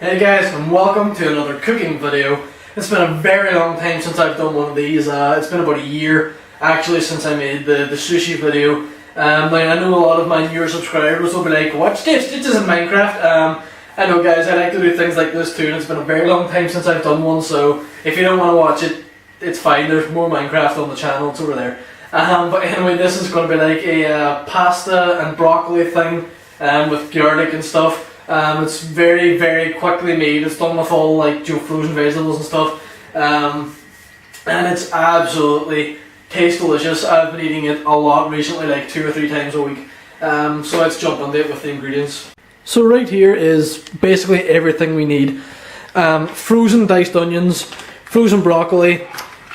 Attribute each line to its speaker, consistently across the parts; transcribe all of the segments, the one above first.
Speaker 1: Hey guys, and welcome to another cooking video. It's been a very long time since I've done one of these. It's been about a year actually since I made the sushi video. Now I know a lot of my newer subscribers will be like, "What Stitches in Minecraft?" I know guys, I like to do things like this too, and it's been a very long time since I've done one, so if you don't want to watch it, it's fine. There's more Minecraft on the channel, it's over there. But anyway, this is going to be like a pasta and broccoli thing with garlic and stuff. It's very, very quickly made. It's done with all like frozen vegetables and stuff, and it's absolutely tastes delicious. I've been eating it a lot recently, like 2 or 3 times a week. So let's jump into it with the ingredients. So right here is basically everything we need: frozen diced onions, frozen broccoli,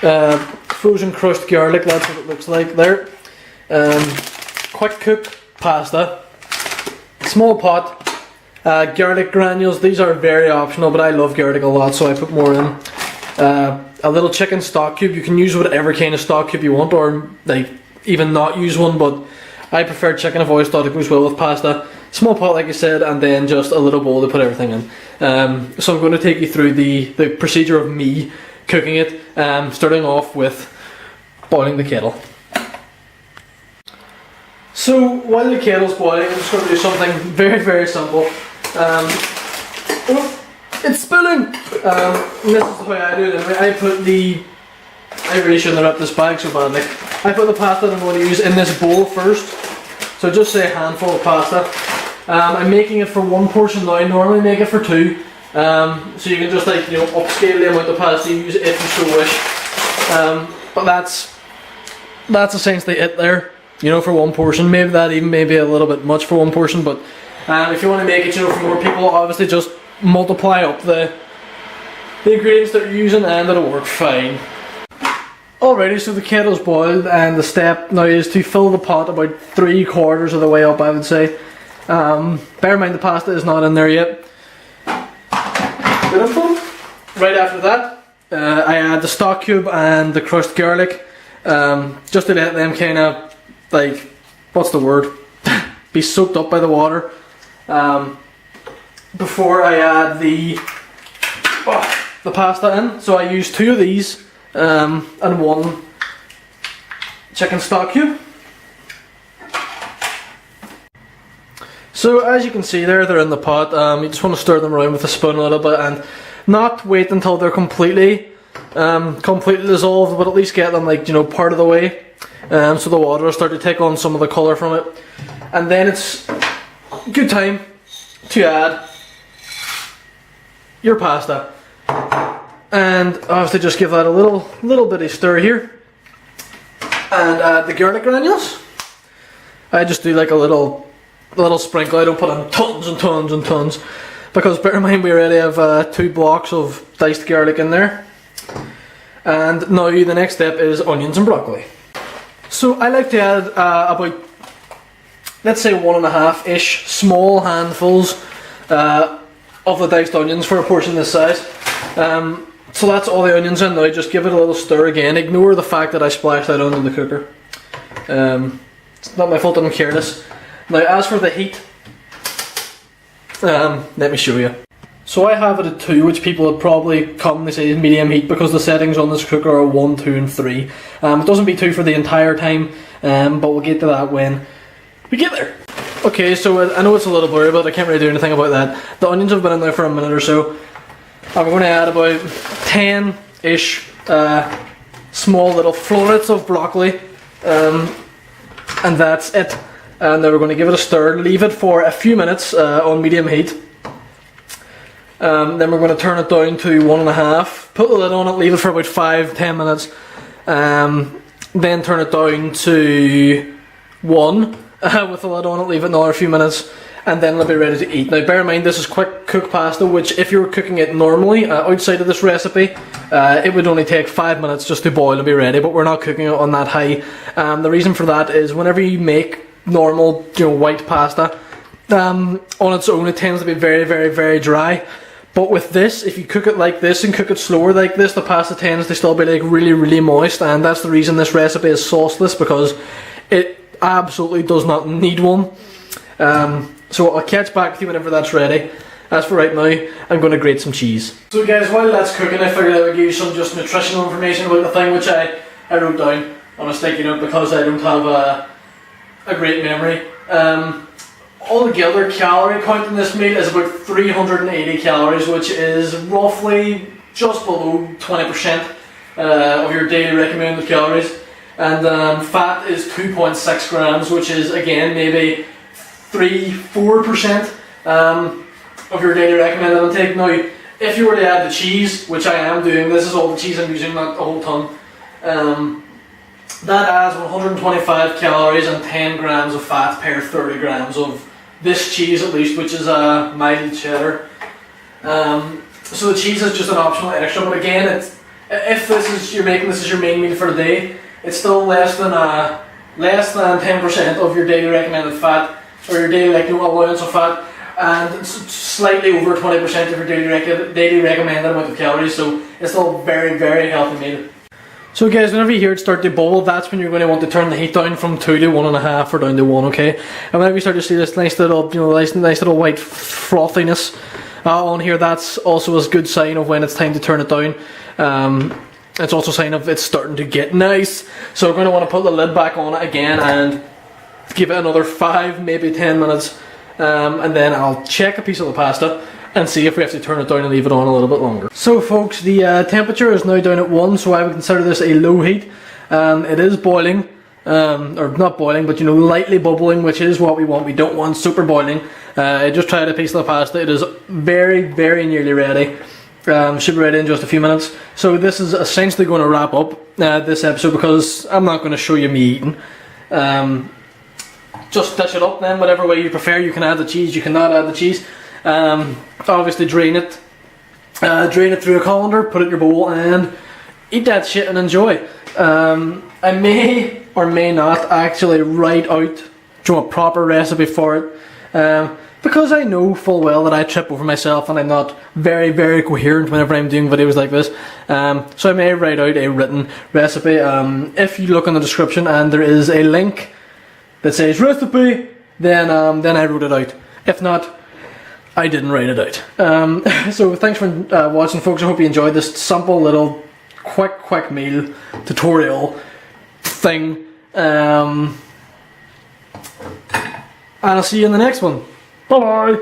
Speaker 1: frozen crushed garlic. That's what it looks like there. Quick cook pasta, small pot. Garlic granules, these are very optional, but I love garlic a lot, so I put more in. A little chicken stock cube. You can use whatever kind of stock cube you want, or like even not use one, but I prefer chicken. I've always thought it goes well with pasta. Small pot, like I said, and then just a little bowl to put everything in. So I'm going to take you through the procedure of me cooking it, starting off with boiling the kettle. So while the kettle's boiling, I'm just going to do something very, very simple. Oh, it's spilling! This is the way I do it. I really shouldn't have wrapped this bag so badly. I put the pasta that I'm going to use in this bowl first. So just say a handful of pasta. I'm making it for 1 portion now. I normally make it for 2. So you can just upscale the amount of pasta you use if you so wish. But that's essentially it there. For 1 portion. Maybe that even may be a little bit much for 1 portion, but if you want to make it, for more people, obviously just multiply up the ingredients that you're using and it'll work fine. Alrighty, so the kettle's boiled and the step now is to fill the pot about 3/4 of the way up, I would say. Bear in mind the pasta is not in there yet. Right after that, I add the stock cube and the crushed garlic, just to let them kind of be soaked up by the water before I add the pasta in. So I use 2 of these and 1 chicken stock cube. So as you can see there, they're in the pot. You just want to stir them around with a spoon a little bit and not wait until they're completely dissolved, but at least get them part of the way. So the water will start to take on some of the colour from it, and then it's a good time to add your pasta, and obviously just give that a little bitty stir here, and add the garlic granules. I just do like a little sprinkle. I don't put in tons and tons and tons, because bear in mind we already have 2 blocks of diced garlic in there. And now the next step is onions and broccoli. So I like to add about, let's say 1.5-ish small handfuls of the diced onions for a portion this size. So that's all the onions in now. Just give it a little stir again. Ignore the fact that I splashed that onto the cooker. It's not my fault that I'm careless. Now as for the heat, let me show you. So I have it at 2, which people would probably commonly say is medium heat, because the settings on this cooker are 1, 2 and 3. It doesn't be 2 for the entire time, but we'll get to that when we get there. Okay, so I know it's a little blurry, but I can't really do anything about that. The onions have been in there for a minute or so. I'm going to add about 10-ish small little florets of broccoli, and that's it. And then we're going to give it a stir, leave it for a few minutes on medium heat. Then we're going to turn it down to 1.5, put the lid on it, leave it for about 5-10 minutes, then turn it down to 1 with the lid on it, leave it another few minutes, and then it'll be ready to eat. Now bear in mind this is quick cook pasta, which if you were cooking it normally outside of this recipe, it would only take 5 minutes just to boil and be ready, but we're not cooking it on that high. The reason for that is whenever you make normal white pasta, on its own it tends to be very, very, very dry. But with this, if you cook it like this and cook it slower like this, the pasta tends to still be really, really moist, and that's the reason this recipe is sauceless, because it absolutely does not need one. So I'll catch back with you whenever that's ready. as for right now, I'm going to grate some cheese. So guys, while that's cooking, I figured I would give you some just nutritional information about the thing, which I wrote down on a sticky note because I don't have a great memory. Altogether, calorie count in this meal is about 380 calories, which is roughly just below 20% of your daily recommended calories. And fat is 2.6 grams, which is again maybe 3-4% of your daily recommended intake. Now, if you were to add the cheese, which I am doing, this is all the cheese I'm using, not a whole ton, that adds 125 calories and 10 grams of fat per 30 grams of this cheese at least, which is a mild cheddar. So the cheese is just an optional extra, but again, if you're making this as your main meal for the day, it's still less than 10% of your daily recommended fat, or your daily allowance of fat, and slightly over 20% of your daily recommended amount of calories. So it's still a very, very healthy meal. So guys, whenever you hear it start to bubble, that's when you're going to want to turn the heat down from 2 to 1.5 or down to 1, okay? And whenever you start to see this nice little, nice little white frothiness on here, that's also a good sign of when it's time to turn it down. It's also a sign of it's starting to get nice. So we're going to want to put the lid back on it again and give it another 5, maybe 10 minutes. And then I'll check a piece of the pasta and see if we have to turn it down and leave it on a little bit longer. So folks, the temperature is now down at 1, so I would consider this a low heat. It is boiling, or not boiling, but lightly bubbling, which is what we want. We don't want super boiling. I just tried a piece of the pasta. It is very, very nearly ready. Should be ready in just a few minutes. So this is essentially going to wrap up this episode because I'm not going to show you me eating. Just dish it up then, whatever way you prefer. You can add the cheese, you cannot add the cheese. Obviously drain it through a colander, put it in your bowl and eat that shit and enjoy. I may or may not actually write out a proper recipe for it, because I know full well that I trip over myself and I'm not very, very coherent whenever I'm doing videos like this. So I may write out a written recipe. If you look in the description and there is a link that says recipe, then I wrote it out. If not, I didn't write it out. So thanks for watching, folks. I hope you enjoyed this simple little quick meal tutorial thing. And I'll see you in the next one. Bye.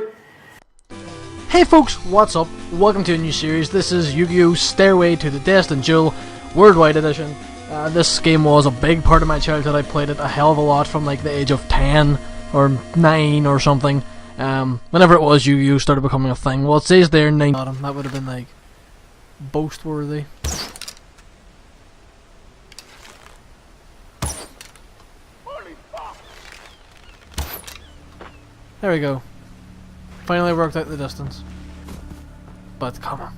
Speaker 1: Hey folks, what's up? Welcome to a new series. This is Yu-Gi-Oh! Stairway to the Destined Jewel Worldwide Edition. This game was a big part of my childhood. I played it a hell of a lot from like the age of 10 or 9 or something. Whenever it was Yu-Gi-Oh! Started becoming a thing. Well, it says there 9 bottom. That would have been like boast worthy. There we go. Finally worked out the distance. But come on.